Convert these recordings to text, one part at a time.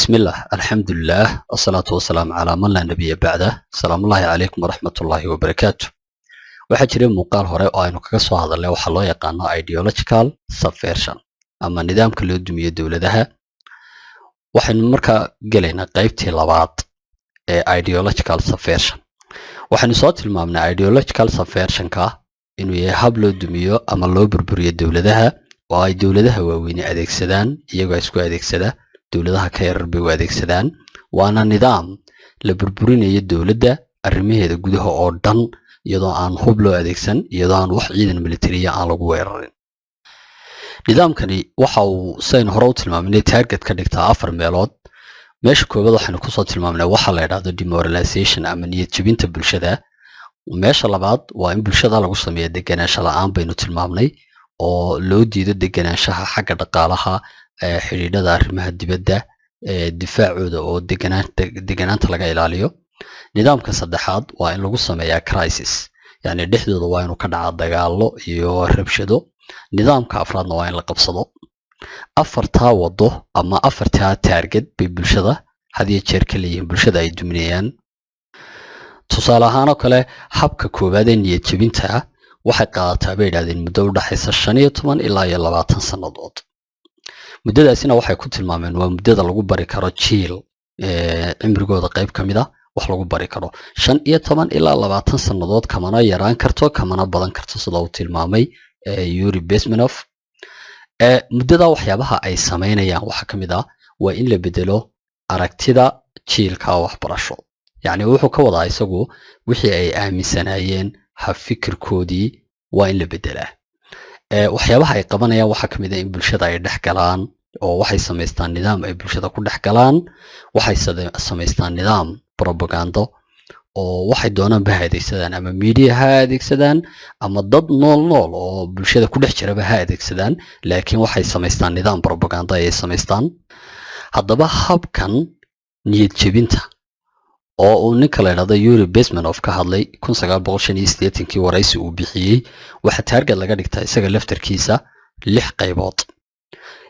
بسم الله الحمد لله والصلاة والسلام على من لا نبي بعده السلام الله عليكم ورحمة الله وبركاته waxaa jiray muuqaal hore oo aynu kaga soo hadalnay waxa loo yaqaano ideological subversion ama nidaamka loo dumiyo dawladaha waxaynu markaa galaynaa qaybtii labaad ee ideological subversion waxaynu soo tilmaamnay ideological subversion-ka inuu yahay hab loo dumiyo ama loo burburiyo dawladaha oo ay dawladaha waaweyn adeegsadaan iyagoo isku adeegsada dawladaha ka yarar bay u adeegsadaan waana nidaam la burburinayo dawladda arrimaheeda gudaha oo dhan iyadoo aan hub loo adeegsan iyadoo aan wax ciidan militariya aan lagu weerarin nidaamkani waxa uu sayn hore u tilmaamnay target ka dhigtaa afar meelood meesha koowaad waxaynu ku soo tilmaamnay waxa la yiraahdo demoralization ama niyad jabinta bulshada meesha labaad waa in bulshada lagu sameeyo deganaansho la'aan baynu tilmaamnay oo loo diido deganaanshaha xagga dhaqaalaha xiriirada arrimaha dibadda difaacooda oo deganaanta laga ilaaliyo nidaamka saddexaad waa in lagu sameeyaa crisis yani dhexdooda waa inuu ka dhaca dagaalo iyo rabshado nidaamka afraadna waa in la qabsado afartaa wado ama afartaa target bay bulshada had iyo jeer ka leeyihiin bulshada ay duminayaan tusaale ahaan oo kale habka koowaad ee niyad jabinta waxay qaadataa bay yidhahdeen muddo u dhaxaysa 15 ilaa 20 sannadood muddadaasina waxay ku tilmaameen waa muddada lagu bari karo jiil cimrigooda qayb ka mid ah wax lagu bari karo 15 ilaa 20 sannadood kamana yaraan karto kamana badan karto sida uu tilmaamay Yuri Bezmenov muddada waxyaabaha ay sameynayaan waxa ka mid ah waa in la bedelo aragtida jiilka waxbarasho yani wuxuu ka wadaa isagu wixii ay aaminsanayeen ha fikirkoodii waa in la bedelaa waxyaabaha ay qabanayaan waxa ka mid ah in bulshada ay dhex galaan oo waxay sameystaan nidaam ay bulshada ku dhex galaan waxay sameystaan nidaam propaganda oo waxay doonaan ba adeegsadaan ama media ha adeegsadaan ama dad nool oo bulshada ku dhex jira ba ha adeegsadaan laakiin waxay sameystaan nidaam propaganda ay sameystaan haddaba habkan niyad jabinta oo uu ninka la yiraahdo Yuri Bezmenov ka hadlay 1985kii waraysi uu bixiyay waxa target laga dhigtaa isaga laftarkiisa 6 qaybood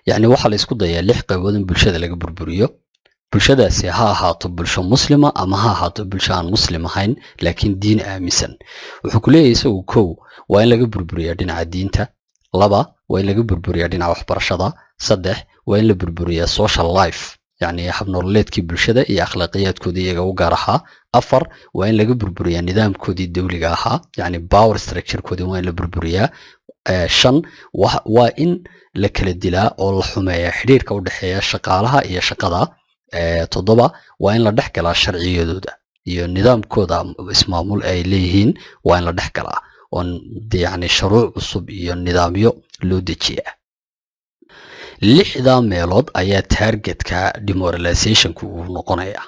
yani waxa la isku dayaa 6 qaybood in bulshada laga burburiyo bulshadaasi ha ahaato bulsho muslima ama ha ahaato bulsho aan muslim ahayn laakiin diin aaminsan wuxuu ku leeyahay isagu kow waa in laga burburiyaa dhinaca diinta laba waa in laga burburiyaa dhinaca waxbarashada saddex waa in la burburiyaa social life يعني حب نورليتكي بالشدة هي أخلاقيات كودية وجارها أفر وين لقى بربرية نظام كودي الدولي جاها يعني باور ستراكشر كودي وين لبربرية شن وإن لكل الدلاء أو الحماية حرير كود حياة شقالها هي شقدا تضبع وين لدحك على الشرعية دودا هي النظام كودا اسمه مول أيليهن وين لدحك على دي يعني شروع الصبي النظاميو لوديتشيا lixda meelood ayaa targetka demoralization-ku uu noqonaya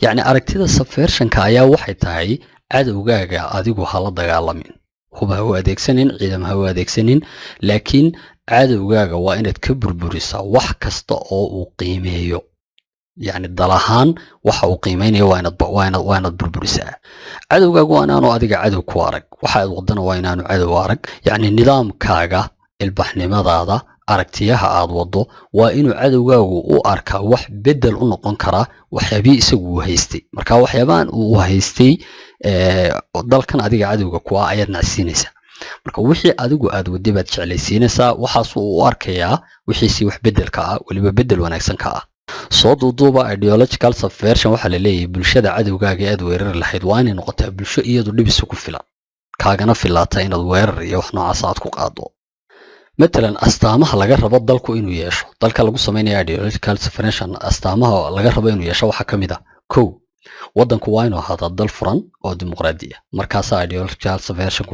yani aragtida subversion-ka ayaa waxay tahay cadowgaaga adigu hala dagaalamin huba u adeegsanin ciidam ha u adeegsanin laakiin cadowgaaga waa inaad ka burburisaa wax kasta oo uu qiimeeyo yani dalahaan waxa uu qiimeynayo waa inaad burburisaa cadowgaaga waa inaanu adiga cadow ku arag waxa aad wadana waa inaanu cadow arag yani nidaamkaaga ilbaxnimadaada aragtiyaha aad wado waa inuu cadowgaagu u arkaa wax bedel u noqon kara waxyaabii isagu uu haystay marka waxyaabaan uu haystay dalkan adiga cadowga ku ah ayaad nacsiinaysaa marka wixii adigu aad waday baad jeclaysiinaysaa waxaas uu u arkayaa wixii wax bedelka ah waliba bedel wanaagsan ka ah soo duuduuba ideological subversion waxa la leeyahay bulshada cadowgaaga aad weerar lahayd waa inay noqotaa bulsho iyadu dhibis ku filan kaagana filaata inaad weerar iyo wax noocaas aad ku qaado مثلا أستامها لجا ربط دلكو إنه يعيشوا دلك لجو سميني ideological subversion أستامها لجا ربط إنه يعيشوا وحكم ده كو وضن كواينو هذا الدل فرن أو ديمقراطية مركز ideological subversion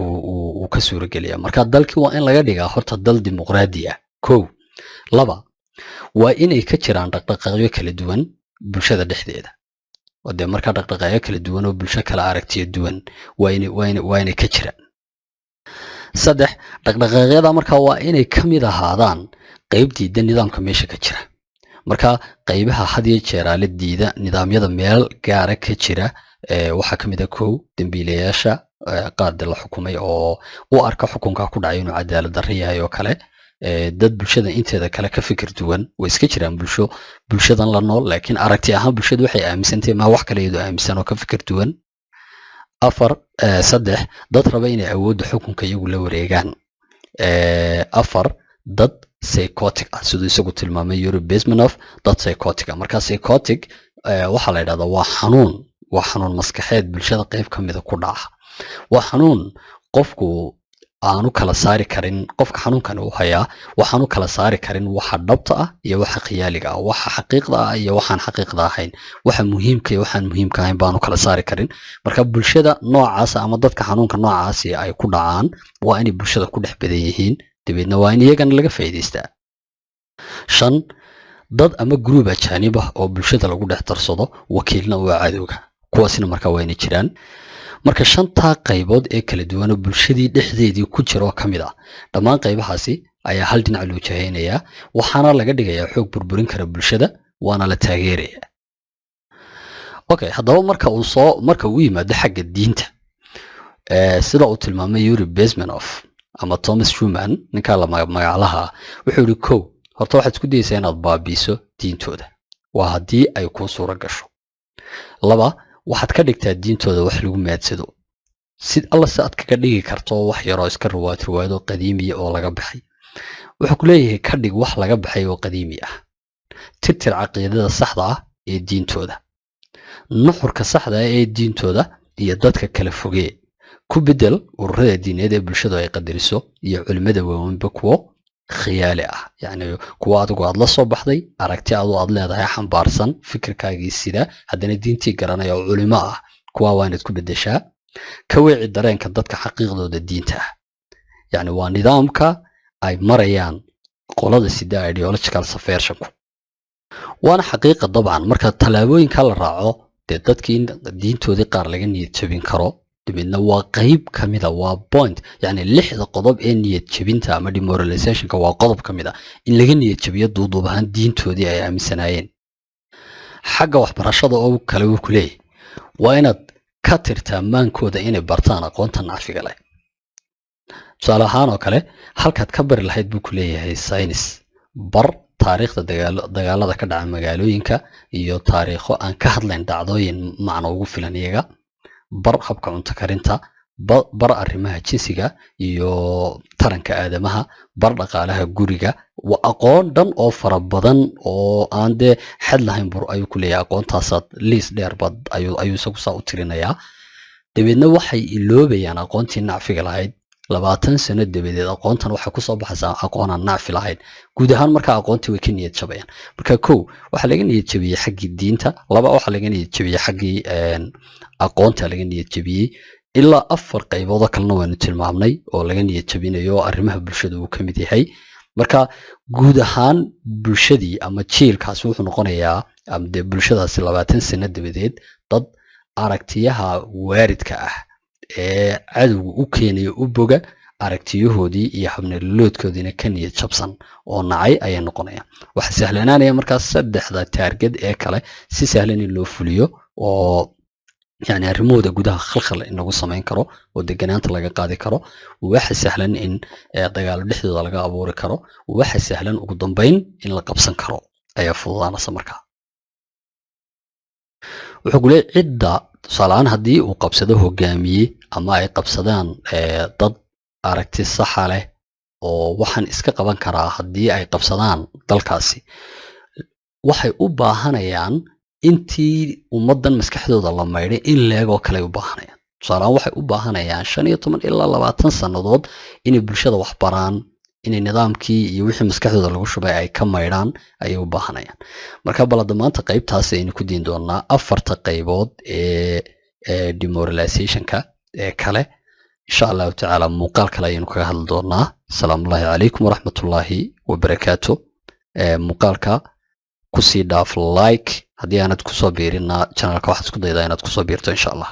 وكسور جلية مركز دلك وين لجا ديجا خرط الدل ديمقراطية كو لبا وإن يكتر عن دقائق كل دوان بالشدة الحديدة ودي مركز دقائق كل دوان وبالشكل عرقتي الدوان وين يكتر saddex dhaqdhaqaaqyada marka waa inay kamid ahaadaan qaybtiida nidaamka meesha ka jira marka qaybaha had iyo jeer la diida nidaamyada meel gaar ah ka jira waxa kamid ah koow dambiilayaasha qaad la xukumay oo u arka xukunka ku dhacay inuu cadaalad darro yahay oo kale dad bulshada inteeda kale ka fikir duwan way iska jiraan bulshadan la nool laakiin aragti ahaan bulshadu waxay aaminsantahay ma wax kale iyadoo aaminsan oo ka fikir duwan saddex dad raba inay awoodda xukunka iyagu la wareegaan afar dad psychotic ah siduu isagu tilmaamay Yuri Bezmenov dad psychotic ah marka psychotic waxa la yiraahdaa waa xanuun maskaxeed bulshada qayb ka mid ah ku dhaca waa xanuun qofku aanu kala saari karin qofka xanuunkan uu hayaa waxaanu kala saari karin waxa dhabta ah iyo waxa khiyaaliga ah waxa xaqiiqda ah iyo waxaan xaqiiqda ahayn waxa muhiimka iyo waxaan muhiimka ahayn baanu kala saari karin marka bulshada noocaas ama dadka xanuunka noocaas ay ku dhacaan waa inay bulshada ku dhex badan yihiin dibadna waa in iyagana laga faa'iideystaa shan dad ama group ajaanib ah oo bulshada lagu dhex darsado wakiilna waa cadowga kuwaasina marka waa inay jiraan marka shanta qaybood ee kala duwan oo bulshadii dhexdeedii ku jira oo kamid ah dhammaan qaybahaasi ayaa hal dhinac loo jahaynayaa waxaana laga dhigayaa xoog burburin kara bulshada waana la taageerayaa okay haddaba marka uu yimaado xagga diinta sida uu tilmaamay Yuri Bezmenov ama Thomas Schumann ninka la magacaalaha wuxuu yiri horta waxaad isku dayaysaa inaad baabiiso diintooda waa haddii ay ku suura gasho laba waxaad ka dhigtaa diintooda wax lagu maadsado sid alla saad kaga dhigi karto wax yar oo iska riwaayado qadiimi oo laga baxay wuxuu ku leeyahay ka dhig wax laga baxay oo qadiimi ah tirtir caqiidada saxda ah ee diintooda nuxurka saxda ah ee diintooda iyo dadka kala fogee ku bedel ururada diineed ee bulshada ay qadariso iyo culimada waaweynba kuwo khiyaali ah yani kuwa adigu aad la soo baxday aragti aad leedahay xambaarsan fikirkaagii sida haddana diintii garanaya oo culimo ah kuwa waa inaad ku bedeshaa ka weeci dareenka dadka xaqiiqdooda diinta ah yani waa nidaamka ay marayaan qolada sida ideological subversion waana xaqiiqa dabcan marka talaabooyinka la raaco dee dadkii diintoodii qaar laga niyad jabin karo dibadna waa qayb kamid ah waa point yani lixda qodob ee niyad jabinta ama demoralizationka waa qodob kamid ah in laga niyad jabiyo duuduub ahaan diintoodii ay aaminsanaayeen xagga waxbarashada oo kale uu ku leeyahay waa inaad ka tirtaa maankooda inay bartaan aqoonta nacfiga leh tusaale ahaan oo kale halkaad ka bari lahayd buu ku leeyahay science bar taariikhda dagaalada ka dhaca magaalooyinka iyo taariikho aan ka hadlayn dhacdooyin macno ugu filan iyaga bar habka cunto karinta bar arrimaha jinsiga iyo taranka aadamaha bar dhaqaalaha guriga waa aqoon dhan oo fara badan oo aan dee xad lahayn bur ayuu ku leeyahay aqoontaasaad liis dheer bad ayuu isagu saa u tirinayaa dabeedna waxay iloobayaan aqoontii nacfiga lahayd 20 sano dabadeed aqoontan waxa ku soo baxaysaa aqoon aan nacfi lahayn guud ahaan marka aqoontii way ka niyad jabayaan marka waxa laga niyad jabiyay xaggii diinta laba waxa laga niyad jabiyay xaggii aqoonta laga niyad jabiyay ilaa 4 qaybood oo kalena waanu tilmaamnay oo laga niyad jabinayo arrimaha bulshada uu ka mid yahay marka guud ahaan bulshadii ama jiilkaas wuxuu noqonayaa ama bulshadaasi 20 sano dabadeed dad aragtiyaha waaridka ah ee cadowga u keenay u boga aragtiyahoodii iyo habnoloodkoodiina ka niyad jabsan oo nacay ayay noqonayaan waxa sahlanaanaya markaas saddexda target ee kale si sahlan in loo fuliyo oo يعني arrimooda gudaha khalkhal inagu sameyn karo oo deganaanta laga qaadi karo waxa sahlan in dagaal dhexdooda laga abuuri karo waxa sahlan ugu dambeyn in la qabsan karo ayaa fududaanaysa markaa wuxuu gulay cidda tusaalahaan haddii uu qabsado hogaamiye ama ay qabsadaan dad aragti saxa leh oo waxaan iska qaban karaa haddii ay qabsadaan dalkaasi waxay u baahanayaan intii ummadan maskaxdooda la maydhay in leegoo kale u baahanayaan tusaalahaan waxay u baahanayaan 15 ilaa 20 sannadood inay bulshada wax baraan inay nidaamkii iyo wixii maskaxdooda lagu shubay ay ka maydhaan ayay u baahanayaan marka balada maanta qaybtaas aynu ku diin doonaa 4 qaybood ee demoralizationka ee kale insha Allah ta'ala muuqaal kale aynu kaga hadli doonaa salaamu alaykum waraxmatullaahi wabarakaatuh muuqaalka ku sii dhaaf like haddii aanad ku soo biirina channelka waxaad isku daydaa inaad ku soo biirto insha Allah